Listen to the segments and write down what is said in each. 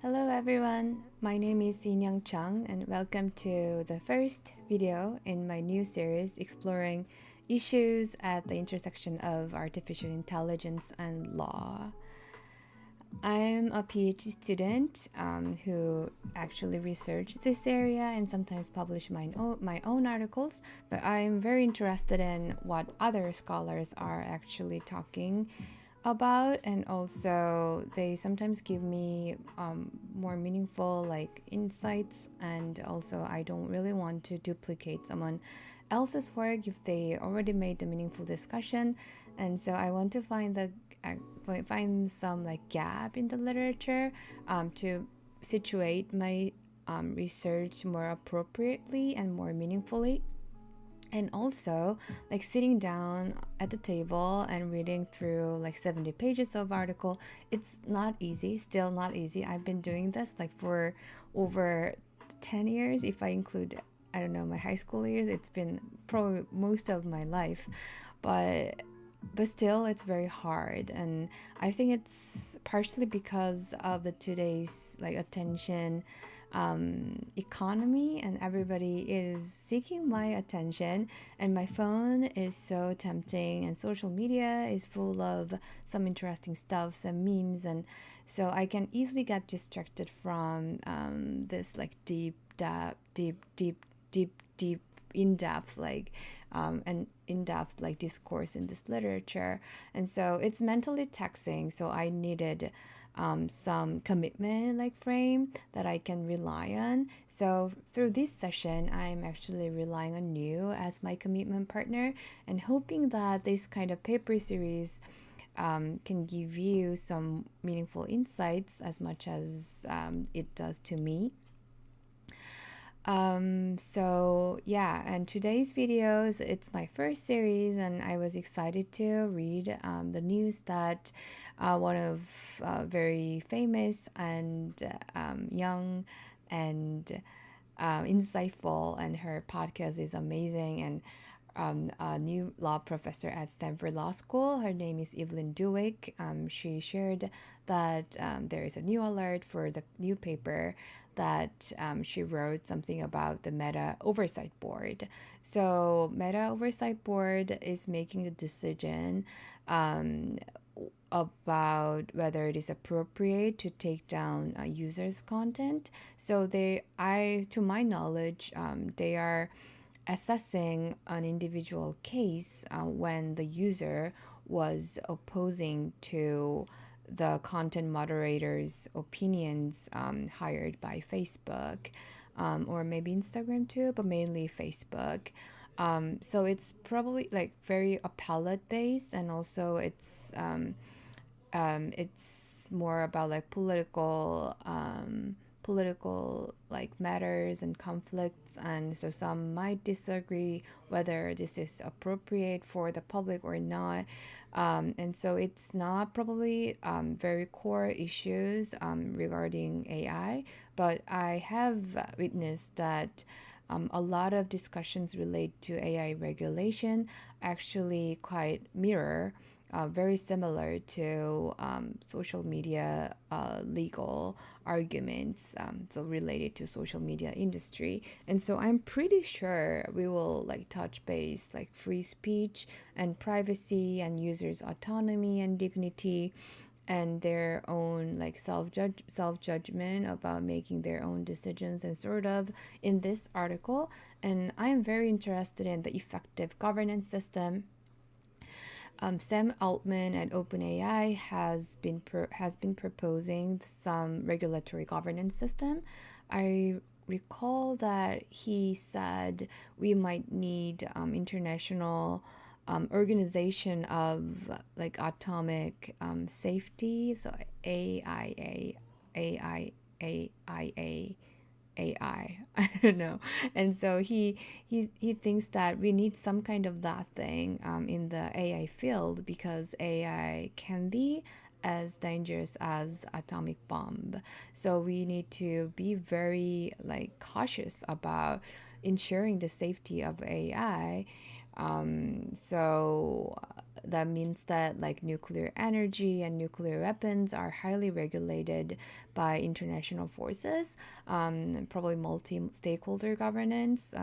Hello everyone, my name is Young Chung and welcome to the first video in my new series exploring issues at the intersection of artificial intelligence and law. I'm a PhD student who actually researched this area and sometimes publish my own articles, but I'm very interested in what other scholars are actually talking about, and also they sometimes give me more meaningful like insights, and also I don't really want to duplicate someone else's work if they already made a meaningful discussion, and so I want to find some like gap in the literature to situate my research more appropriately and more meaningfully. And also like sitting down at the table and reading through like 70 pages of article, it's not easy, still not easy. I've been doing this like for over 10 years if I include, I don't know, my high school years. It's been probably most of my life, but still it's very hard, and I think it's partially because of the today's like attention economy, and everybody is seeking my attention, and my phone is so tempting, and social media is full of some interesting stuff and memes, and so I can easily get distracted from this like deep in-depth like and in-depth like discourse in this literature, and so it's mentally taxing, so I needed some commitment like frame that I can rely on. So through this session, I'm actually relying on you as my commitment partner and hoping that this kind of paper series can give you some meaningful insights as much as it does to me. So yeah, and today's videos, it's my first series, and I was excited to read the news that one of very famous and young and insightful, and her podcast is amazing, and a new law professor at Stanford Law School. Her name is Evelyn Duick. She shared that there is a new alert for the new paper that she wrote something about the Meta Oversight Board. So Meta Oversight Board is making a decision about whether it is appropriate to take down users' content. So to my knowledge, they are assessing an individual case when the user was opposing to the content moderator's opinions hired by Facebook, or maybe Instagram too, but mainly Facebook. So it's probably like very appellate based, and also it's more about like political like matters and conflicts, and so some might disagree whether this is appropriate for the public or not, and so it's not probably very core issues regarding AI, but I have witnessed that a lot of discussions relate to AI regulation actually quite mirror very similar to social media legal arguments, so related to social media industry. And so I'm pretty sure we will like touch base like free speech and privacy and users autonomy and dignity and their own like self judgment about making their own decisions, and sort of in this article. And I am very interested in the effective governance system. Sam Altman at OpenAI has been proposing some regulatory governance system. I recall that he said we might need international organization of like atomic safety, so AIA, AIA. AI. I don't know. And so he thinks that we need some kind of that thing in the AI field, because AI can be as dangerous as atomic bomb. So we need to be very like cautious about ensuring the safety of AI. So that means that like nuclear energy and nuclear weapons are highly regulated by international forces, probably multi-stakeholder governance,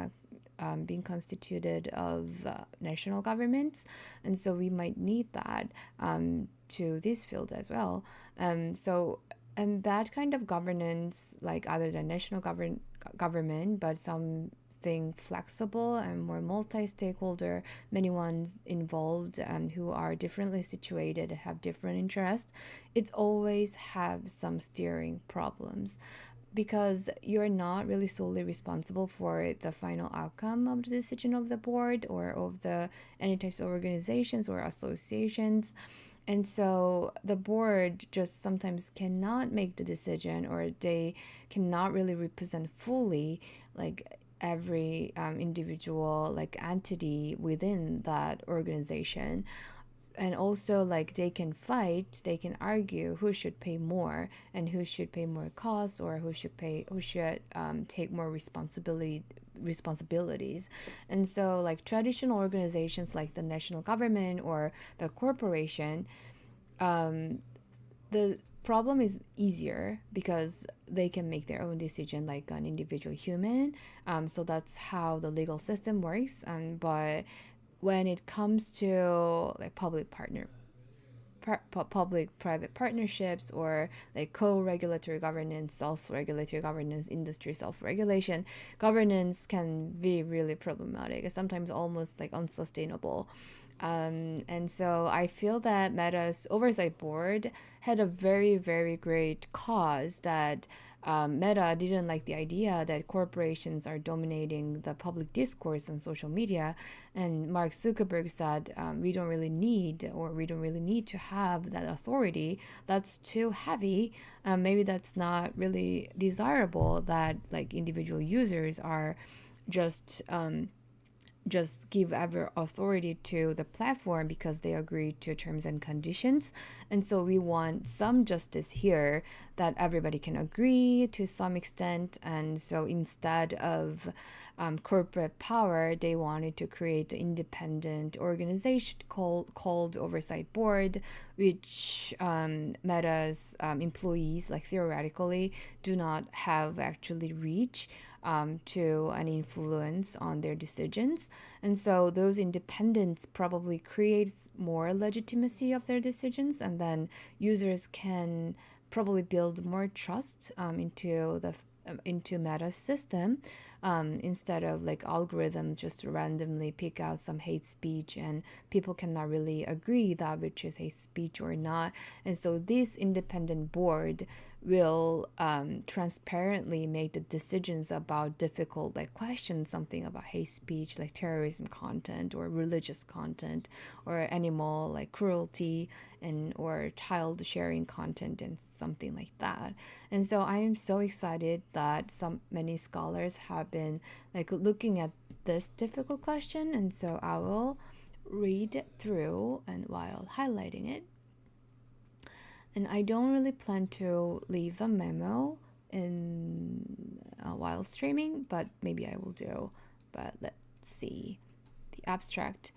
being constituted of national governments, and so we might need that to this field as well. So and that kind of governance, like other than national government, but something flexible and more multi-stakeholder, many ones involved and who are differently situated and have different interests, it's always have some steering problems because you're not really solely responsible for the final outcome of the decision of the board or of the any types of organizations or associations. And so the board just sometimes cannot make the decision, or they cannot really represent fully like every individual like entity within that organization. And also like they can fight, they can argue who should pay more and who should pay more costs, or who should take more responsibilities. And so like traditional organizations like the national government or the corporation, the problem is easier because they can make their own decision like an individual human. So that's how the legal system works. But when it comes to like public-private partnerships, or like co-regulatory governance, self-regulatory governance, industry self-regulation, governance can be really problematic, sometimes almost like unsustainable. And so I feel that Meta's oversight board had a very, very great cause that Meta didn't like the idea that corporations are dominating the public discourse on social media. And Mark Zuckerberg said, we don't really need to have that authority. That's too heavy. Maybe that's not really desirable that like individual users are just give ever authority to the platform because they agree to terms and conditions. And so we want some justice here that everybody can agree to some extent. And so instead of corporate power, they wanted to create an independent organization called Oversight Board, which Meta's employees, like theoretically, do not have actually reach to an influence on their decisions. And so those independents probably create more legitimacy of their decisions, and then users can probably build more trust into Meta's system, instead of like algorithms just randomly pick out some hate speech and people cannot really agree that which is hate speech or not. And so this independent board will transparently make the decisions about difficult like questions, something about hate speech like terrorism content or religious content or animal like cruelty and or child sharing content and something like that. And so I am so excited that many scholars have been like looking at this difficult question, and so I will read through and while highlighting it. And I don't really plan to leave a memo in while streaming, but maybe I will do. But let's see. The abstract.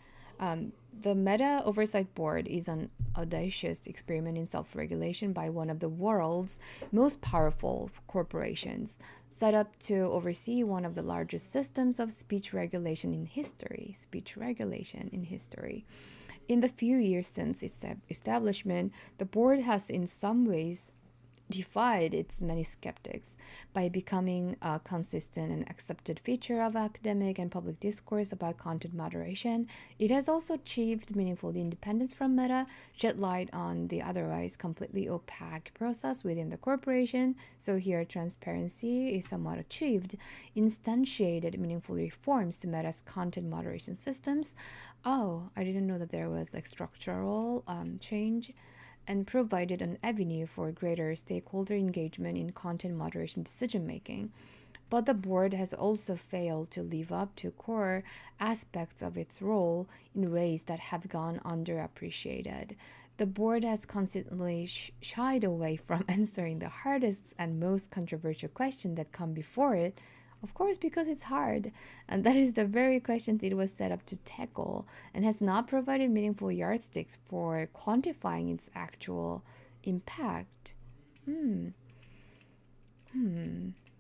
The Meta Oversight Board is an audacious experiment in self-regulation by one of the world's most powerful corporations, set up to oversee one of the largest systems of speech regulation in history. In the few years since its establishment, the board has in some ways defied its many skeptics by becoming a consistent and accepted feature of academic and public discourse about content moderation. It has also achieved meaningful independence from Meta, shed light on the otherwise completely opaque process within the corporation. So here transparency is somewhat achieved, instantiated meaningful reforms to Meta's content moderation systems. Oh, I didn't know that there was like structural change, and provided an avenue for greater stakeholder engagement in content moderation decision making. But the board has also failed to live up to core aspects of its role in ways that have gone underappreciated. The board has constantly shied away from answering the hardest and most controversial questions that come before it. Of course, because it's hard, and that is the very questions it was set up to tackle, and has not provided meaningful yardsticks for quantifying its actual impact. Hmm.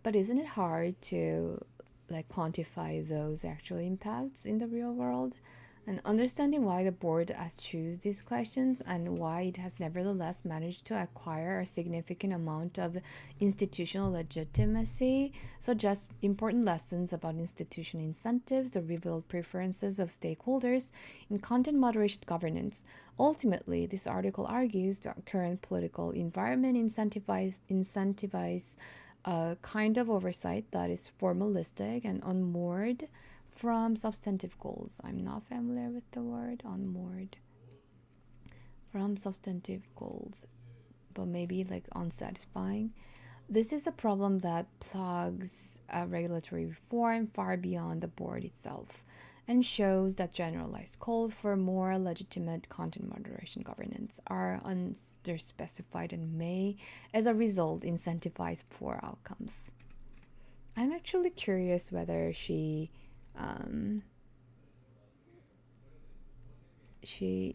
But isn't it hard to like quantify those actual impacts in the real world? And understanding why the board has choose these questions and why it has nevertheless managed to acquire a significant amount of institutional legitimacy, such as important lessons about institutional incentives, the revealed preferences of stakeholders in content moderation governance. Ultimately, this article argues the current political environment incentivize a kind of oversight that is formalistic and unmoored from substantive goals. I'm not familiar with the word unmoored. From substantive goals, but maybe like unsatisfying. This is a problem that plugs regulatory reform far beyond the board itself and shows that generalized calls for more legitimate content moderation governance are underspecified and may, as a result, incentivize poor outcomes. I'm actually curious whether she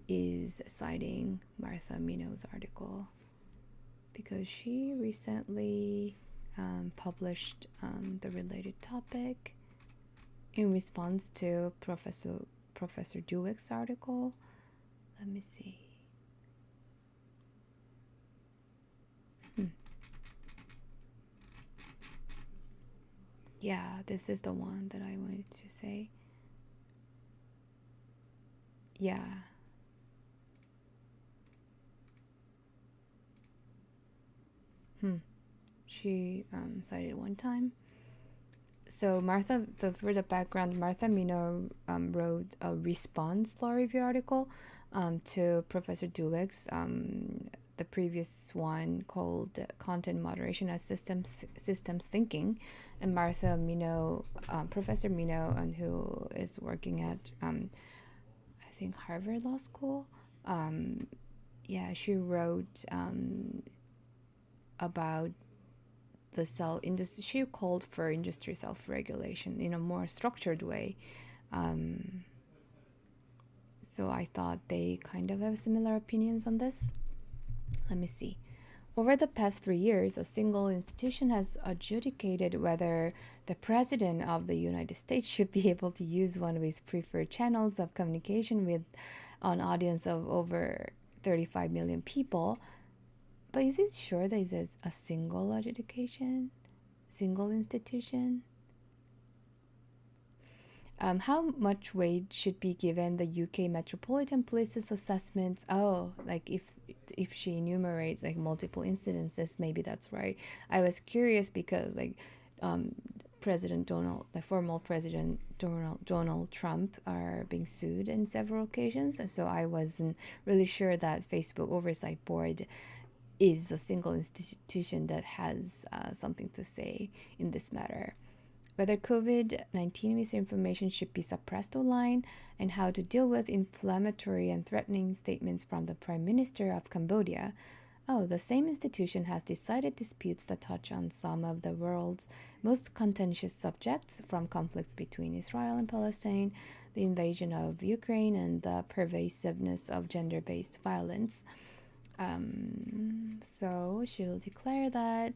is citing Martha Mino's article because she recently published the related topic in response to Professor Dweck's article. Let me see. Yeah, this is the one that I wanted to say. Yeah. She cited one time. So Martha, for the background, Martha Mino wrote a response law review article to Professor Dweck's the previous one called Content Moderation as Systems Thinking, and Martha Mino, Professor Mino, and who is working at I think Harvard Law School. Yeah, she wrote about the cell industry. She called for industry self-regulation in a more structured way. So I thought they kind of have similar opinions on this. Let me see. Over the past 3 years, a single institution has adjudicated whether the President of the United States should be able to use one of his preferred channels of communication with an audience of over 35 million people. But is it sure that it's a single adjudication? Single institution? How much weight should be given the UK Metropolitan Police's assessments? Oh, like if she enumerates like multiple incidences, maybe that's right. I was curious because like the former President Donald Trump are being sued in several occasions, and so I wasn't really sure that Facebook Oversight Board is a single institution that has something to say in this matter. Whether COVID-19 misinformation should be suppressed online, and how to deal with inflammatory and threatening statements from the Prime Minister of Cambodia. Oh, the same institution has decided disputes that touch on some of the world's most contentious subjects, from conflicts between Israel and Palestine, the invasion of Ukraine, and the pervasiveness of gender-based violence. So she'll declare that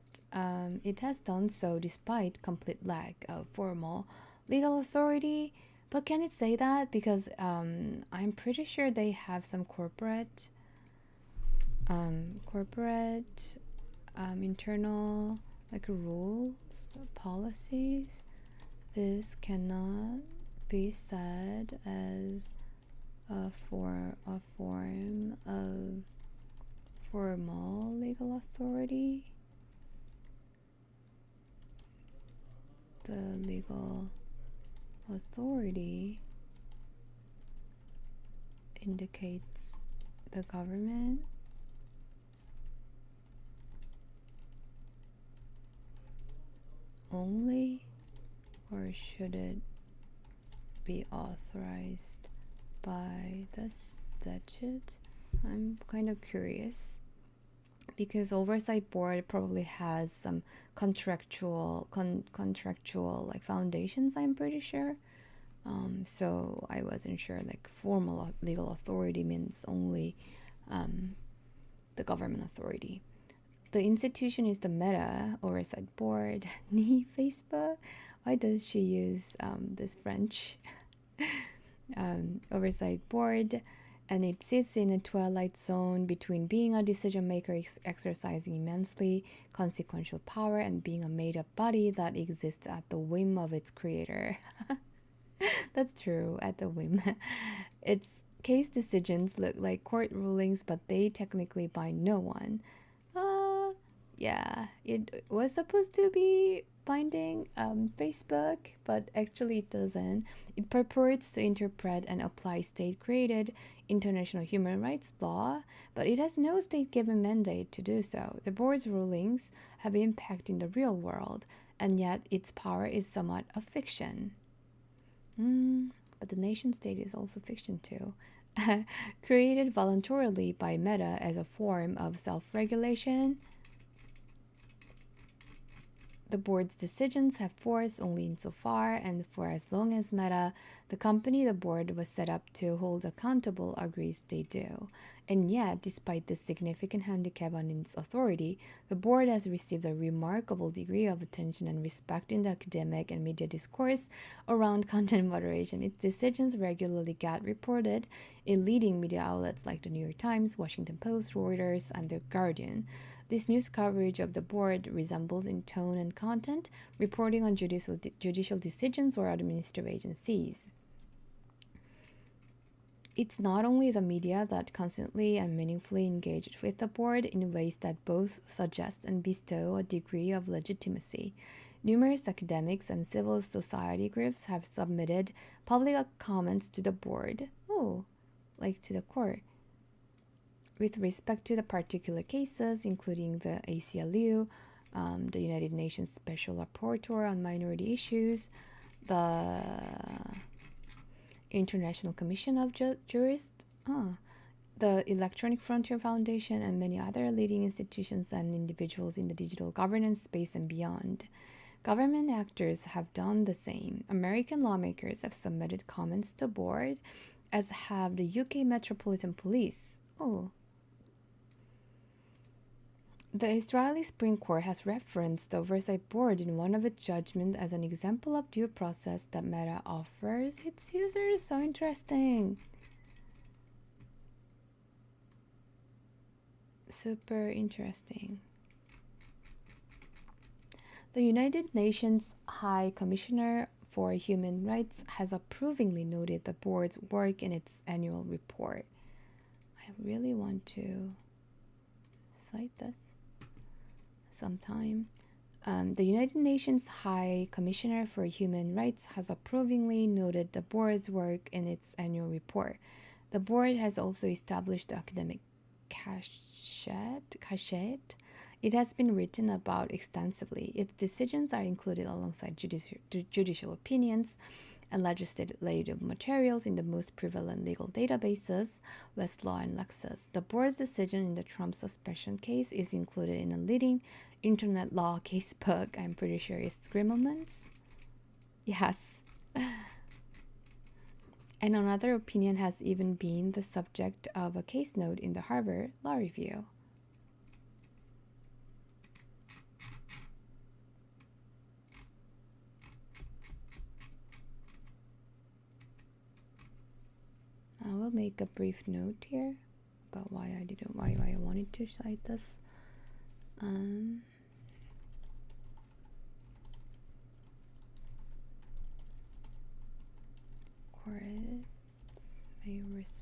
it has done so despite complete lack of formal legal authority. But can it say that? Because I'm pretty sure they have some corporate internal like rules, policies. This cannot be said as a form of formal legal authority. The legal authority indicates the government only, or should it be authorized by the statute? I'm kind of curious because oversight board probably has some contractual like foundations, I'm pretty sure. So I wasn't sure like formal legal authority means only the government authority. The institution is the Meta Oversight Board, ni Facebook. Why does she use this French? Oversight Board, and it sits in a twilight zone between being a decision maker exercising immensely consequential power and being a made up body that exists at the whim of its creator. That's true, at the whim. Its case decisions look like court rulings, but they technically bind no one. Yeah, it was supposed to be binding Facebook, but actually it doesn't. It purports to interpret and apply state-created international human rights law, but it has no state-given mandate to do so. The board's rulings have impact in the real world, and yet its power is somewhat a fiction. But the nation state is also fiction too. Created voluntarily by Meta as a form of self-regulation, the board's decisions have force only insofar and for as long as Meta, the company the board was set up to hold accountable, agrees they do. And yet, despite this significant handicap on its authority, the board has received a remarkable degree of attention and respect in the academic and media discourse around content moderation. Its decisions regularly get reported in leading media outlets like the New York Times, Washington Post, Reuters, and The Guardian. This news coverage of the board resembles in tone and content reporting on judicial decisions or administrative agencies. It's not only the media that constantly and meaningfully engage with the board in ways that both suggest and bestow a degree of legitimacy. Numerous academics and civil society groups have submitted public comments to the board, like to the court, with respect to the particular cases, including the ACLU, the United Nations Special Rapporteur on Minority Issues, the International Commission of Jurists, the Electronic Frontier Foundation, and many other leading institutions and individuals in the digital governance space and beyond. Government actors have done the same. American lawmakers have submitted comments to the board, as have the UK Metropolitan Police. The Israeli Supreme Court has referenced the Oversight Board in one of its judgments as an example of due process that Meta offers its users. So interesting. Super interesting. The United Nations High Commissioner for Human Rights has approvingly noted the board's work in its annual report. I really want to cite this sometime. The United Nations High Commissioner for Human Rights has approvingly noted the board's work in its annual report. The board has also established the academic cachet. It has been written about extensively. Its decisions are included alongside judicial opinions and legislative materials in the most prevalent legal databases, Westlaw and Lexis. The board's decision in the Trump suspension case is included in a leading internet law casebook. I'm pretty sure it's Grimelman's. Yes. And another opinion has even been the subject of a case note in the Harvard Law Review. I will make a brief note here about why I wanted to cite this. Courts may respect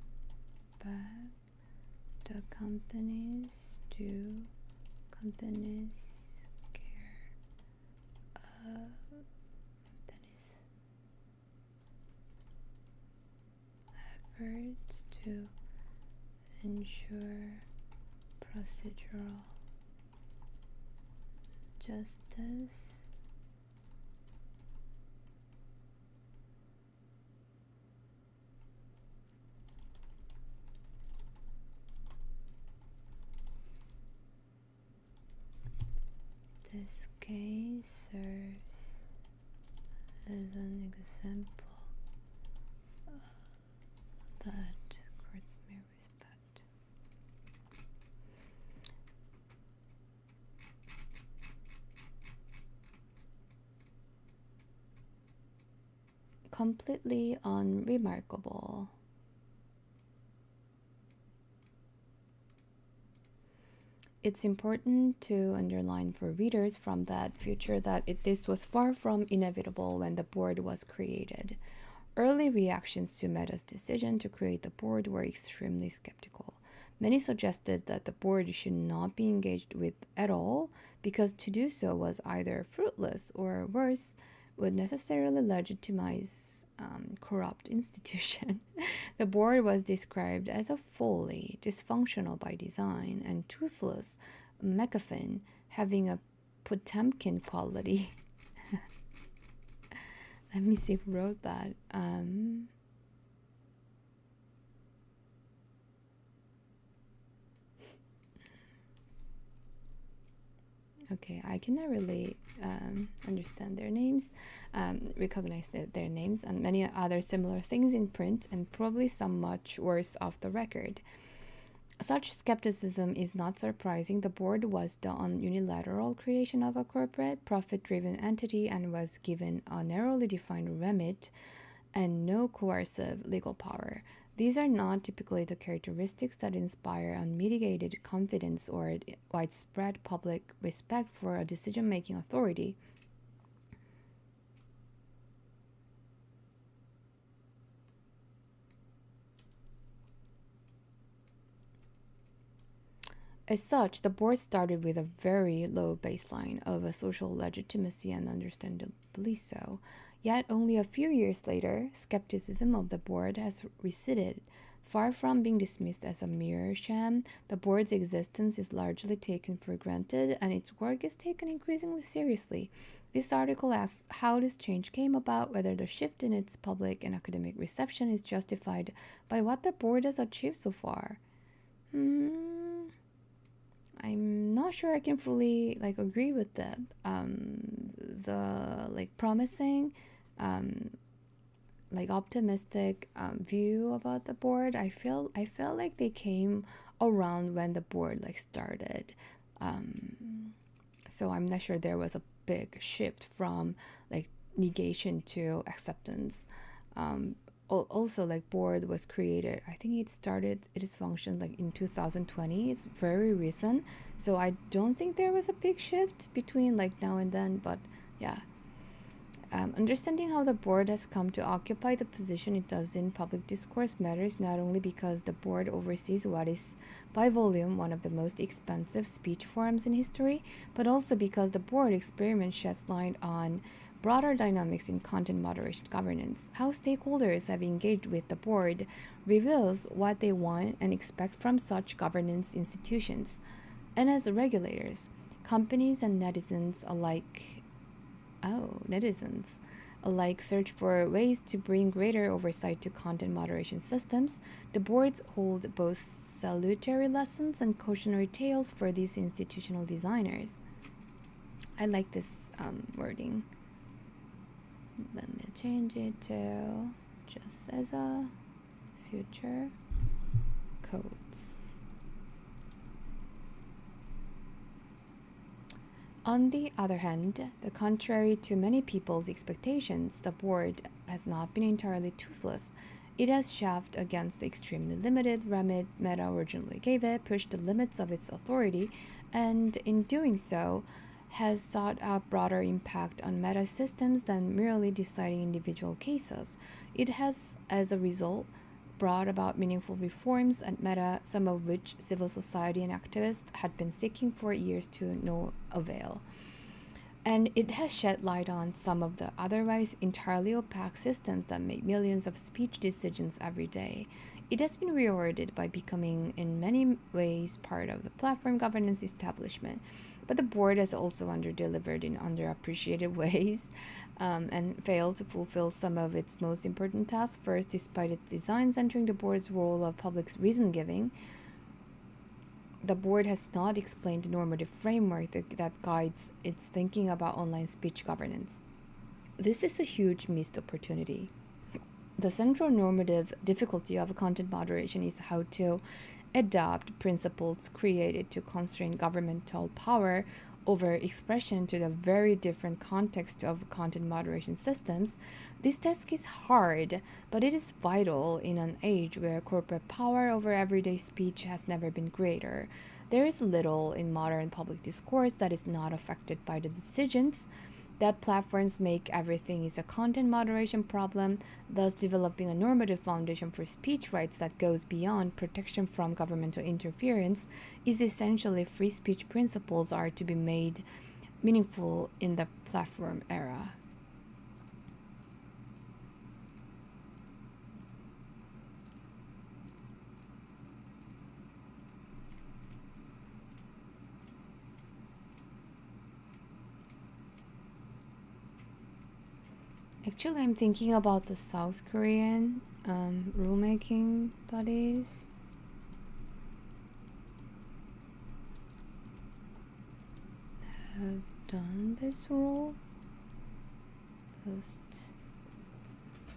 the company's care of company's efforts to ensure procedural justice This case serves as an example that courts may respect. Completely unremarkable. It's important to underline for readers from that future that this was far from inevitable when the board was created. Early reactions to Meta's decision to create the board were extremely skeptical. Many suggested that the board should not be engaged with at all because to do so was either fruitless or worse, would necessarily legitimize corrupt institution. The board was described as a folly, dysfunctional by design, and toothless, MacGuffin, having a Potemkin quality. Let me see who wrote that. Okay, I cannot really understand their names, recognize their names, and many other similar things in print, and probably some much worse off the record. Such skepticism is not surprising. The board was the unilateral creation of a corporate, profit-driven entity and was given a narrowly defined remit and no coercive legal power. These are not typically the characteristics that inspire unmitigated confidence or widespread public respect for a decision-making authority. As such, the board started with a very low baseline of a social legitimacy, and understandably so. Yet, only a few years later, skepticism of the board has receded. Far from being dismissed as a mere sham, the board's existence is largely taken for granted, and its work is taken increasingly seriously. This article asks how this change came about, whether the shift in its public and academic reception is justified by what the board has achieved so far. I'm not sure I can fully agree with that. The promising, optimistic view about the board. I felt like they came around when the board started. So I'm not sure there was a big shift from negation to acceptance. Also, board was created, I think it started its function in 2020. It's very recent, so I don't think there was a big shift between now and then, but yeah. Understanding how the board has come to occupy the position it does in public discourse matters not only because the board oversees what is by volume one of the most expensive speech forums in history, but also because the board experiment sheds light on broader dynamics in content moderation governance. How stakeholders have engaged with the board reveals what they want and expect from such governance institutions. And as regulators, companies and netizens alike search for ways to bring greater oversight to content moderation systems. The boards hold both salutary lessons and cautionary tales for these institutional designers. I like this wording. Let me change it to just as a future codes. On the other hand, the contrary to many people's expectations, the board has not been entirely toothless. It has shoved against the extremely limited remit Meta originally gave it, pushed the limits of its authority, and in doing so, has sought out broader impact on Meta systems than merely deciding individual cases. It has, as a result, brought about meaningful reforms at Meta, some of which civil society and activists had been seeking for years to no avail. And it has shed light on some of the otherwise entirely opaque systems that make millions of speech decisions every day. It has been rewarded by becoming, in many ways, part of the platform governance establishment. But the board has also underdelivered in underappreciated ways and failed to fulfill some of its most important tasks. First, despite its design centering the board's role of public reason giving, the board has not explained the normative framework that guides its thinking about online speech governance. This is a huge missed opportunity. The central normative difficulty of content moderation is how to adapt principles created to constrain governmental power over expression to the very different context of content moderation systems. This task is hard, but it is vital in an age where corporate power over everyday speech has never been greater. There is little in modern public discourse that is not affected by the decisions that platforms make. Everything is a content moderation problem, thus developing a normative foundation for speech rights that goes beyond protection from governmental interference is essentially free speech principles are to be made meaningful in the platform era. Actually, I'm thinking about the South Korean rulemaking bodies. Have done this rule. Post.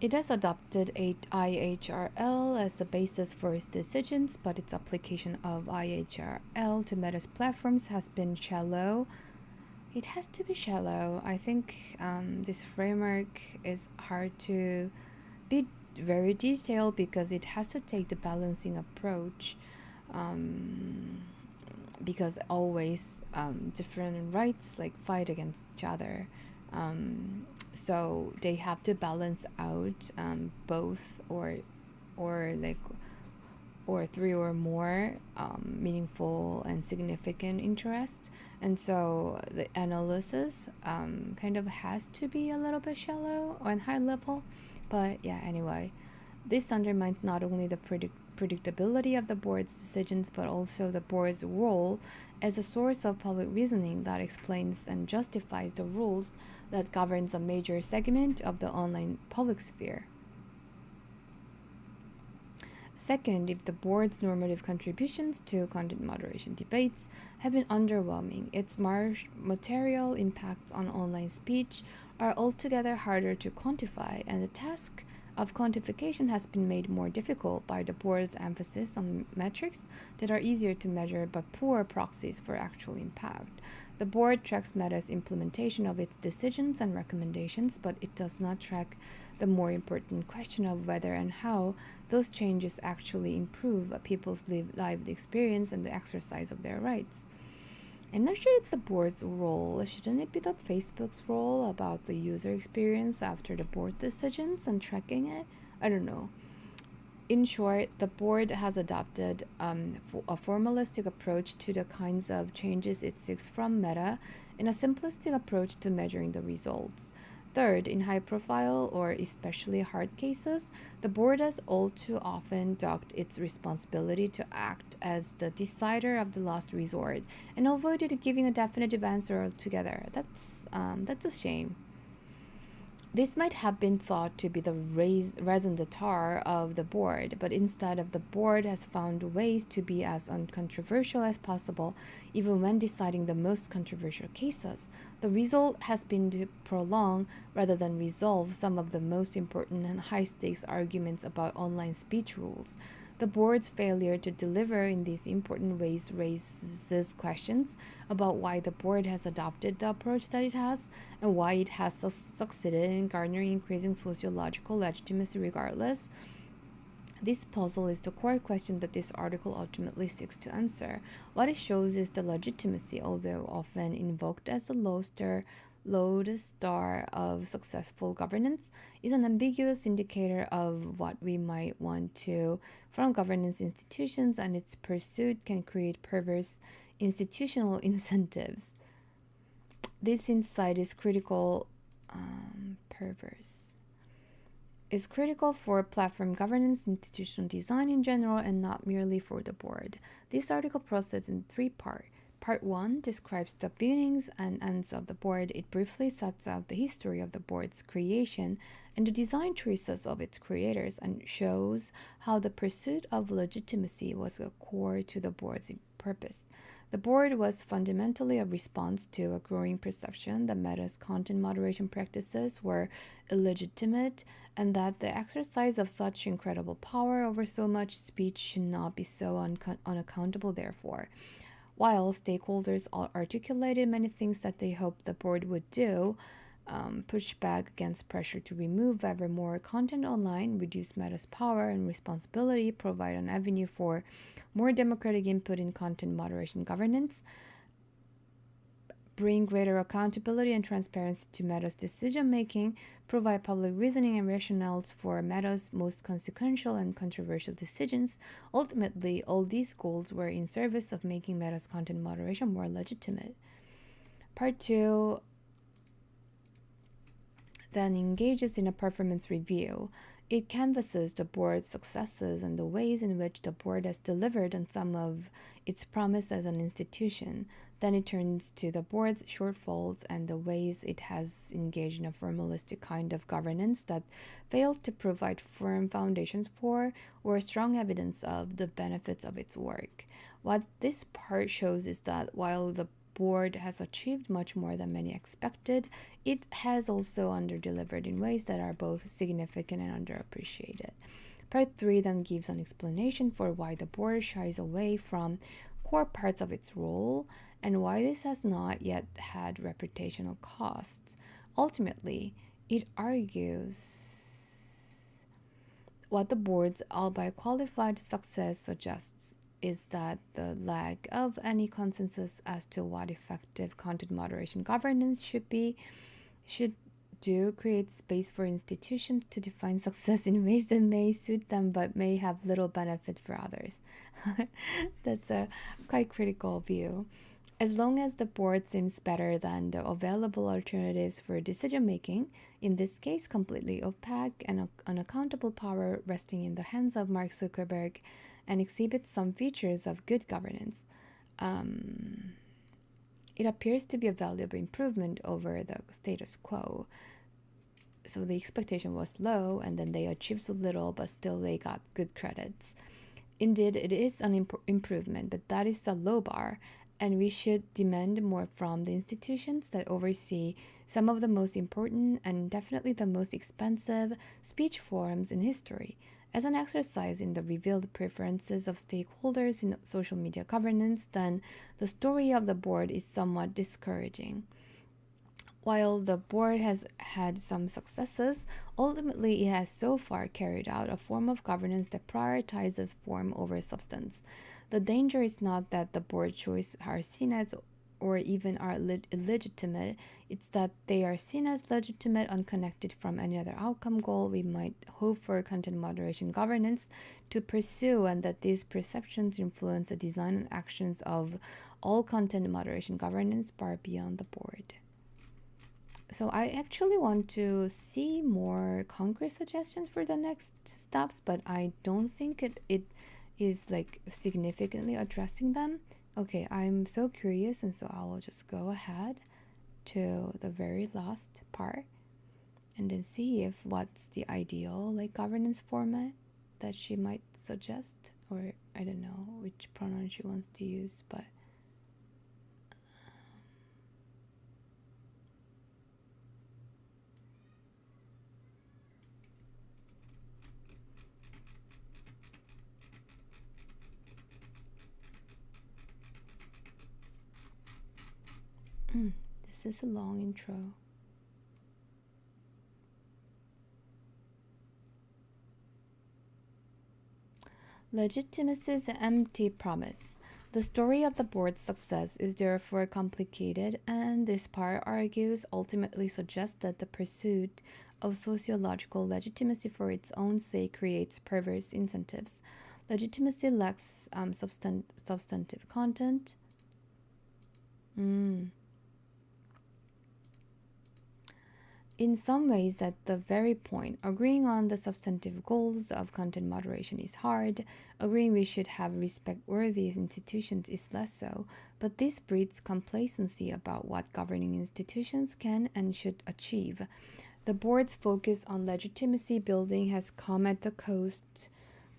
It has adopted IHRL as the basis for its decisions, but its application of IHRL to Meta's platforms has been shallow. It has to be shallow. I think this framework is hard to be very detailed because it has to take the balancing approach, because always different rights like fight against each other. So they have to balance out both or like or three or more meaningful and significant interests. And so the analysis kind of has to be a little bit shallow on high level. But yeah, anyway, this undermines not only the predictability of the board's decisions, but also the board's role as a source of public reasoning that explains and justifies the rules that governs a major segment of the online public sphere. Second, if the board's normative contributions to content moderation debates have been underwhelming, its material impacts on online speech are altogether harder to quantify, and the task of quantification has been made more difficult by the board's emphasis on metrics that are easier to measure but poor proxies for actual impact. The board tracks Meta's implementation of its decisions and recommendations, but it does not track the more important question of whether and how those changes actually improve people's lived experience and the exercise of their rights. I'm not sure it's the board's role. Shouldn't it be the Facebook's role about the user experience after the board decisions and tracking it? I don't know. In short, the board has adopted a formalistic approach to the kinds of changes it seeks from Meta and a simplistic approach to measuring the results. Third, in high-profile or especially hard cases, the board has all too often docked its responsibility to act as the decider of the last resort and avoided giving a definitive answer altogether. That's a shame. This might have been thought to be the raison d'etre of the board, but instead of the board has found ways to be as uncontroversial as possible, even when deciding the most controversial cases. The result has been to prolong rather than resolve some of the most important and high-stakes arguments about online speech rules. The board's failure to deliver in these important ways raises questions about why the board has adopted the approach that it has and why it has succeeded in garnering increasing sociological legitimacy regardless. This puzzle is the core question that this article ultimately seeks to answer. What it shows is the legitimacy, although often invoked as the lodestar of successful governance, is an ambiguous indicator of what we might want to from governance institutions, and its pursuit can create perverse institutional incentives. This insight is critical. Is critical for platform governance, institutional design in general, and not merely for the board. This article proceeds in three parts. Part 1 describes the beginnings and ends of the board. It briefly sets out the history of the board's creation and the design choices of its creators and shows how the pursuit of legitimacy was a core to the board's purpose. The board was fundamentally a response to a growing perception that Meta's content moderation practices were illegitimate and that the exercise of such incredible power over so much speech should not be so unaccountable, therefore. While stakeholders articulated many things that they hoped the board would do, push back against pressure to remove ever more content online, reduce Meta's power and responsibility, provide an avenue for more democratic input in content moderation governance, bring greater accountability and transparency to Meta's decision making, provide public reasoning and rationales for Meta's most consequential and controversial decisions. Ultimately, all these goals were in service of making Meta's content moderation more legitimate. Part 2 then engages in a performance review. It canvasses the board's successes and the ways in which the board has delivered on some of its promise as an institution. Then it turns to the board's shortfalls and the ways it has engaged in a formalistic kind of governance that failed to provide firm foundations for or strong evidence of the benefits of its work. What this part shows is that while the board has achieved much more than many expected, it has also underdelivered in ways that are both significant and underappreciated. Part 3 then gives an explanation for why the board shies away from core parts of its role and why this has not yet had reputational costs. Ultimately, it argues what the board's albeit qualified success suggests is that the lack of any consensus as to what effective content moderation governance should do create space for institutions to define success in ways that may suit them but may have little benefit for others. That's a quite critical view. As long as the board seems better than the available alternatives for decision making, in this case completely opaque and unaccountable power resting in the hands of Mark Zuckerberg, and exhibits some features of good governance, it appears to be a valuable improvement over the status quo. So the expectation was low, and then they achieved so little, but still they got good credits. Indeed, it is an improvement, but that is a low bar, and we should demand more from the institutions that oversee some of the most important and definitely the most expensive speech forums in history. As an exercise in the revealed preferences of stakeholders in social media governance, then the story of the board is somewhat discouraging. While the board has had some successes, ultimately it has so far carried out a form of governance that prioritizes form over substance. The danger is not that the board choices are seen as or even are illegitimate, it's that they are seen as legitimate, unconnected from any other outcome goal we might hope for content moderation governance to pursue, and that these perceptions influence the design and actions of all content moderation governance far beyond the board. So I actually want to see more concrete suggestions for the next steps, but I don't think it is like significantly addressing them. Okay, I'm so curious, and so I will just go ahead to the very last part and then see if what's the ideal like governance format that she might suggest, or I don't know which pronoun she wants to use, but this is a long intro. Legitimacy's empty promise. The story of the board's success is therefore complicated, and this part argues ultimately suggests that the pursuit of sociological legitimacy for its own sake creates perverse incentives. Legitimacy lacks substantive content. In some ways, at the very point, agreeing on the substantive goals of content moderation is hard. Agreeing we should have respect-worthy institutions is less so, but this breeds complacency about what governing institutions can and should achieve. The board's focus on legitimacy building has come at the cost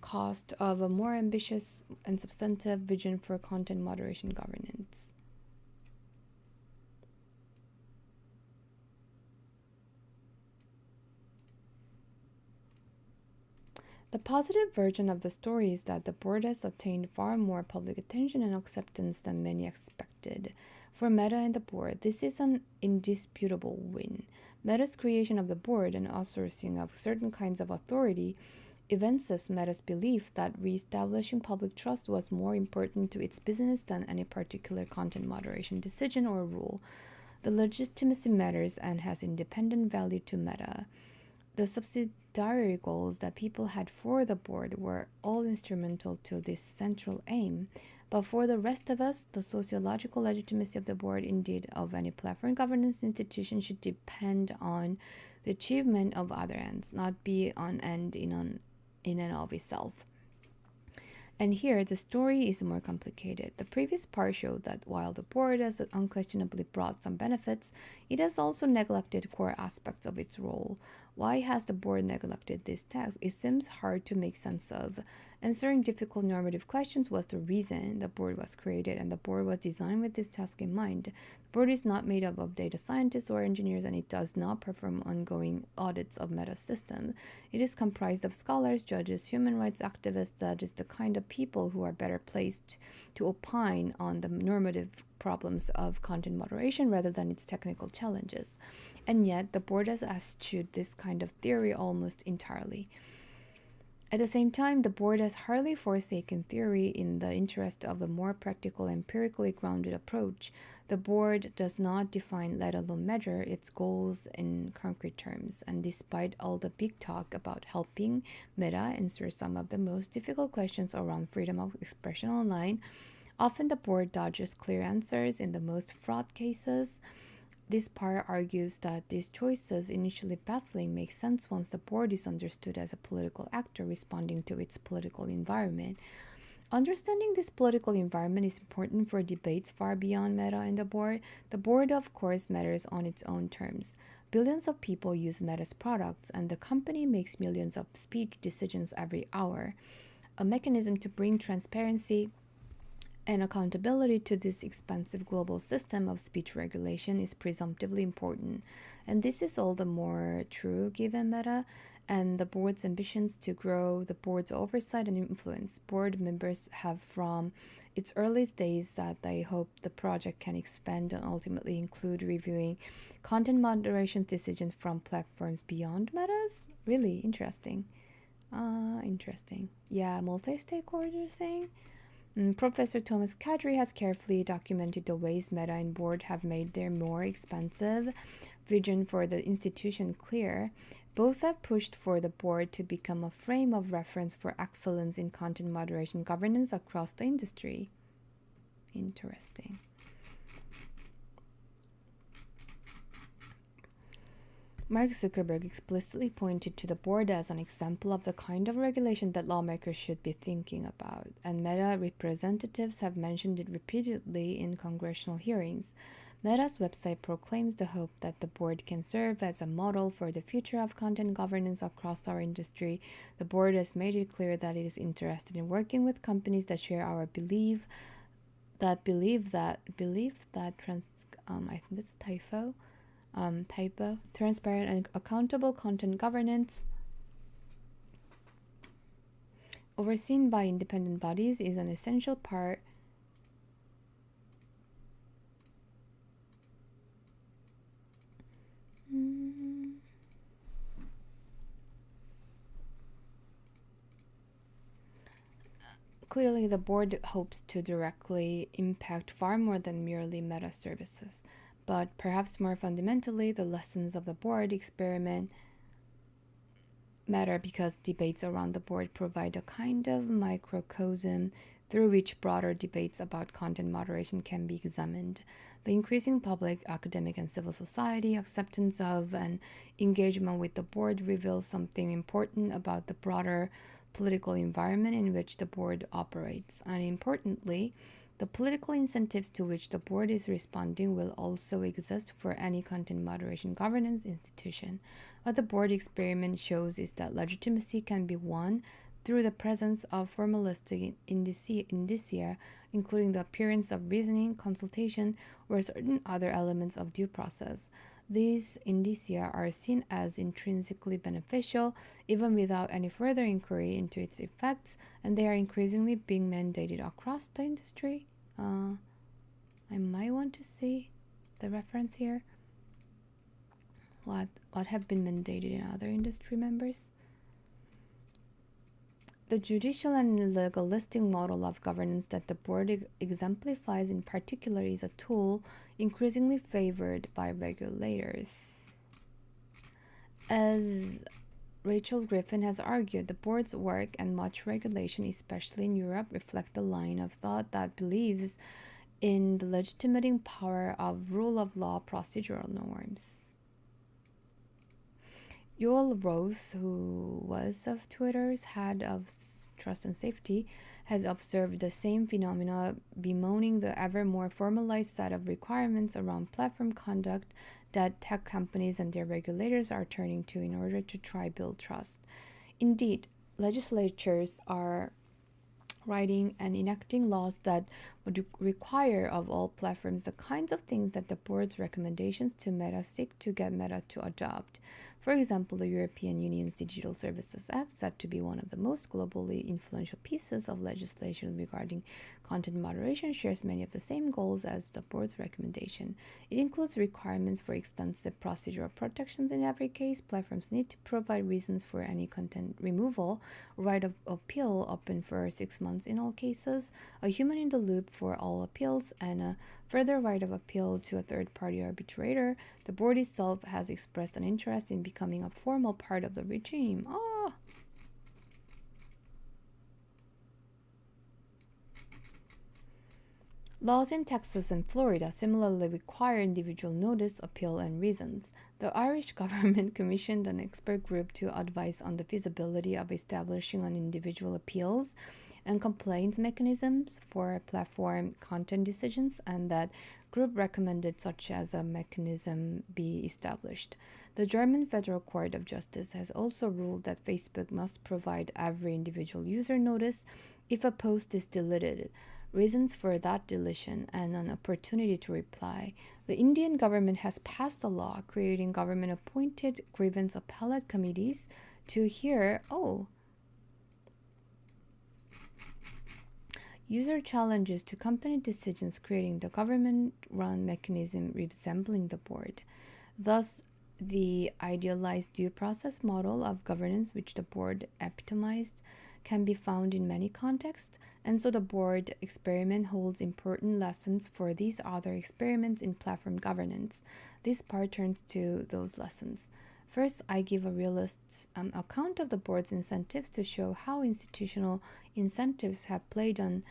cost of a more ambitious and substantive vision for content moderation governance. The positive version of the story is that the board has attained far more public attention and acceptance than many expected. For Meta and the board, this is an indisputable win. Meta's creation of the board and outsourcing of certain kinds of authority evinces Meta's belief that re-establishing public trust was more important to its business than any particular content moderation decision or rule. The legitimacy matters and has independent value to Meta. The subsidiary goals that people had for the board were all instrumental to this central aim. But for the rest of us, the sociological legitimacy of the board, indeed of any platform governance institution, should depend on the achievement of other ends, not be an end in and of itself. And here, the story is more complicated. The previous part showed that while the board has unquestionably brought some benefits, it has also neglected core aspects of its role. Why has the board neglected this task? It seems hard to make sense of. Answering difficult normative questions was the reason the board was created, and the board was designed with this task in mind. The board is not made up of data scientists or engineers, and it does not perform ongoing audits of meta systems. It is comprised of scholars, judges, human rights activists. That is the kind of people who are better placed to opine on the normative problems of content moderation rather than its technical challenges. And yet, the board has eschewed this kind of theory almost entirely. At the same time, the board has hardly forsaken theory in the interest of a more practical, empirically grounded approach. The board does not define, let alone measure, its goals in concrete terms, and despite all the big talk about helping Meta answer some of the most difficult questions around freedom of expression online, often the board dodges clear answers in the most fraught cases. This part argues that these choices, initially baffling, make sense once the board is understood as a political actor responding to its political environment. Understanding this political environment is important for debates far beyond Meta and the board. The board, of course, matters on its own terms. Billions of people use Meta's products, and the company makes millions of speech decisions every hour. A mechanism to bring transparency and accountability to this expansive global system of speech regulation is presumptively important. And this is all the more true given Meta and the board's ambitions to grow the board's oversight and influence. Board members have from its earliest days that they hope the project can expand and ultimately include reviewing content moderation decisions from platforms beyond Meta's. Really interesting. Interesting. Yeah, multi-stakeholder thing. Professor Thomas Kadri has carefully documented the ways Meta and board have made their more expansive vision for the institution clear. Both have pushed for the board to become a frame of reference for excellence in content moderation governance across the industry. Interesting. Mark Zuckerberg explicitly pointed to the board as an example of the kind of regulation that lawmakers should be thinking about, and Meta representatives have mentioned it repeatedly in congressional hearings. Meta's website proclaims the hope that the board can serve as a model for the future of content governance across our industry. The board has made it clear that it is interested in working with companies that share our belief that I think that's a typo, transparent and accountable content governance overseen by independent bodies is an essential part Clearly, the board hopes to directly impact far more than merely meta services. But perhaps more fundamentally, the lessons of the board experiment matter because debates around the board provide a kind of microcosm through which broader debates about content moderation can be examined. The increasing public, academic, and civil society acceptance of and engagement with the board reveals something important about the broader political environment in which the board operates. And importantly, the political incentives to which the board is responding will also exist for any content moderation governance institution. What the board experiment shows is that legitimacy can be won through the presence of formalistic indicia, including the appearance of reasoning, consultation, or certain other elements of due process. These indicia are seen as intrinsically beneficial even without any further inquiry into its effects, and they are increasingly being mandated across the industry. I might want to see the reference here. What have been mandated in other industry members? The judicial and legalistic model of governance that the board exemplifies in particular is a tool increasingly favored by regulators. As Rachel Griffin has argued, the board's work and much regulation, especially in Europe, reflect the line of thought that believes in the legitimating power of rule of law procedural norms. Yoel Roth, who was of Twitter's head of trust and safety, has observed the same phenomena, bemoaning the ever more formalized set of requirements around platform conduct that tech companies and their regulators are turning to in order to try build trust. Indeed, legislatures are writing and enacting laws that would require of all platforms the kinds of things that the board's recommendations to Meta seek to get Meta to adopt. For example, the European Union's Digital Services Act, said to be one of the most globally influential pieces of legislation regarding content moderation, shares many of the same goals as the board's recommendation. It includes requirements for extensive procedural protections in every case. Platforms need to provide reasons for any content removal, right of appeal open for 6 months in all cases, a human in the loop for all appeals, and a further right of appeal to a third-party arbitrator. The board itself has expressed an interest in becoming a formal part of the regime. Oh! Laws in Texas and Florida similarly require individual notice, appeal, and reasons. The Irish government commissioned an expert group to advise on the feasibility of establishing an individual appeals and complaints mechanisms for platform content decisions, and that group recommended such as a mechanism be established. The German Federal Court of Justice has also ruled that Facebook must provide every individual user notice if a post is deleted, reasons for that deletion, and an opportunity to reply. The Indian government has passed a law creating government-appointed grievance appellate committees to hear, user challenges to company decisions, creating the government-run mechanism resembling the board. Thus, the idealized due process model of governance which the board epitomized can be found in many contexts, and so the board experiment holds important lessons for these other experiments in platform governance. This part turns to those lessons. First, I give a realist account of the board's incentives to show how institutional incentives have played an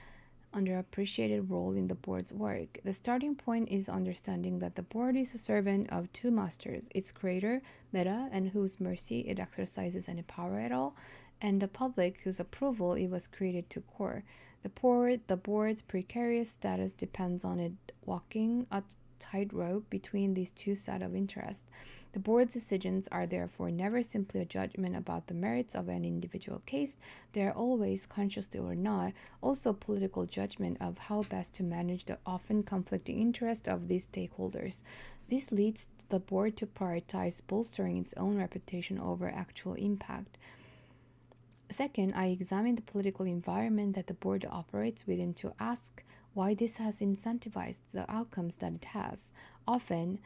underappreciated role in the board's work. The starting point is understanding that the board is a servant of two masters, its creator, Meta, and whose mercy it exercises any power at all, and the public, whose approval it was created to court. The board's precarious status depends on it walking a tightrope between these two sets of interests. The board's decisions are therefore never simply a judgment about the merits of an individual case. They are always, consciously or not, also political judgment of how best to manage the often conflicting interests of these stakeholders. This leads the board to prioritize bolstering its own reputation over actual impact. Second, I examine the political environment that the board operates within to ask why this has incentivized the outcomes that it has. Often,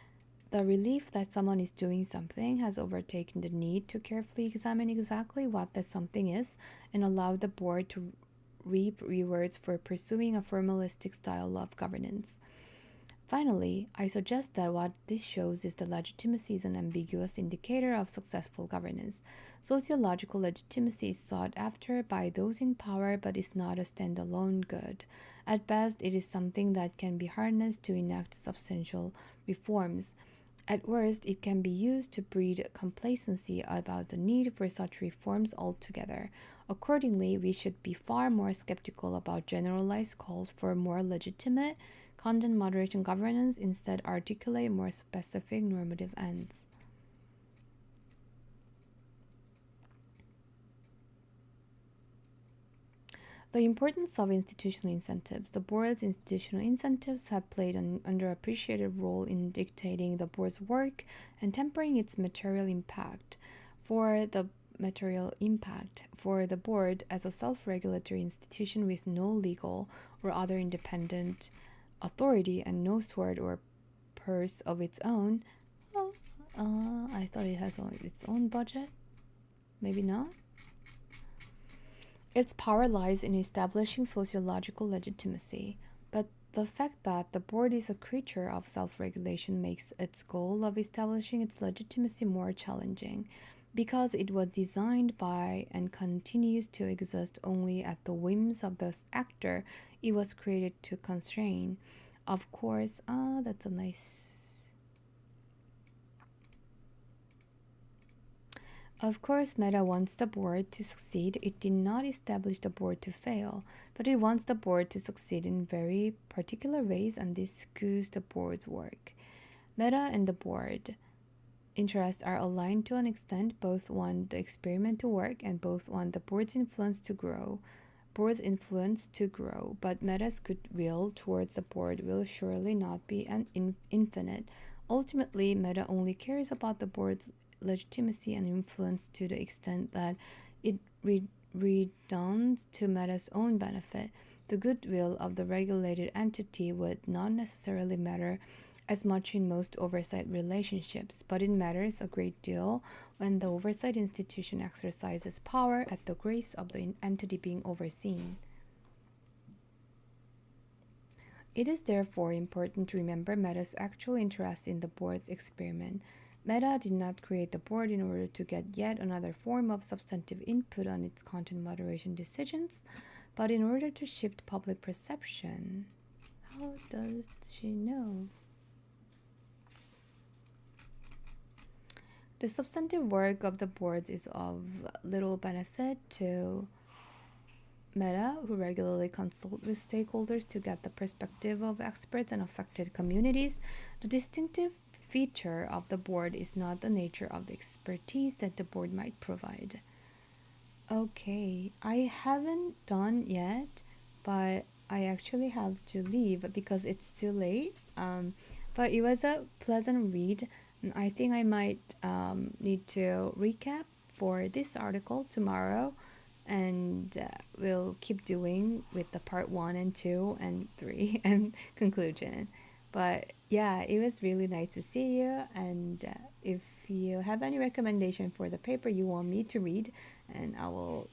the relief that someone is doing something has overtaken the need to carefully examine exactly what that something is and allow the board to reap rewards for pursuing a formalistic style of governance. Finally, I suggest that what this shows is that legitimacy is an ambiguous indicator of successful governance. Sociological legitimacy is sought after by those in power but is not a standalone good. At best, it is something that can be harnessed to enact substantial reforms. At worst, it can be used to breed complacency about the need for such reforms altogether. Accordingly, we should be far more skeptical about generalized calls for more legitimate content moderation governance, instead articulate more specific normative ends. The importance of institutional incentives. The board's institutional incentives have played an underappreciated role in dictating the board's work and tempering its material impact. For the board as a self-regulatory institution with no legal or other independent authority and no sword or purse of its own. Well, I thought it has its own budget. Maybe not. Its power lies in establishing sociological legitimacy, but the fact that the board is a creature of self regulation makes its goal of establishing its legitimacy more challenging. Because it was designed by and continues to exist only at the whims of the actor it was created to constrain. Of course, that's a nice. Of course, Meta wants the board to succeed. It did not establish the board to fail, but it wants the board to succeed in very particular ways, and this skews the board's work. Meta and the board interests are aligned to an extent. Both want the experiment to work, and both want the board's influence to grow. But Meta's goodwill towards the board will surely not be infinite. Ultimately, Meta only cares about the board's legitimacy and influence to the extent that it redounds to Meta's own benefit. The goodwill of the regulated entity would not necessarily matter as much in most oversight relationships, but it matters a great deal when the oversight institution exercises power at the grace of the entity being overseen. It is therefore important to remember Meta's actual interest in the board's experiment. Meta did not create the board in order to get yet another form of substantive input on its content moderation decisions, but in order to shift public perception. How does she know? The substantive work of the boards is of little benefit to Meta, who regularly consult with stakeholders to get the perspective of experts and affected communities. The distinctive feature of the board is not the nature of the expertise that the board might provide. Okay, I haven't done yet, but I actually have to leave because it's too late. But it was a pleasant read, and I think I might need to recap for this article tomorrow, and we'll keep doing with the part 1 and 2 and 3 and conclusion. But yeah, it was really nice to see you. And if you have any recommendation for the paper you want me to read, and I will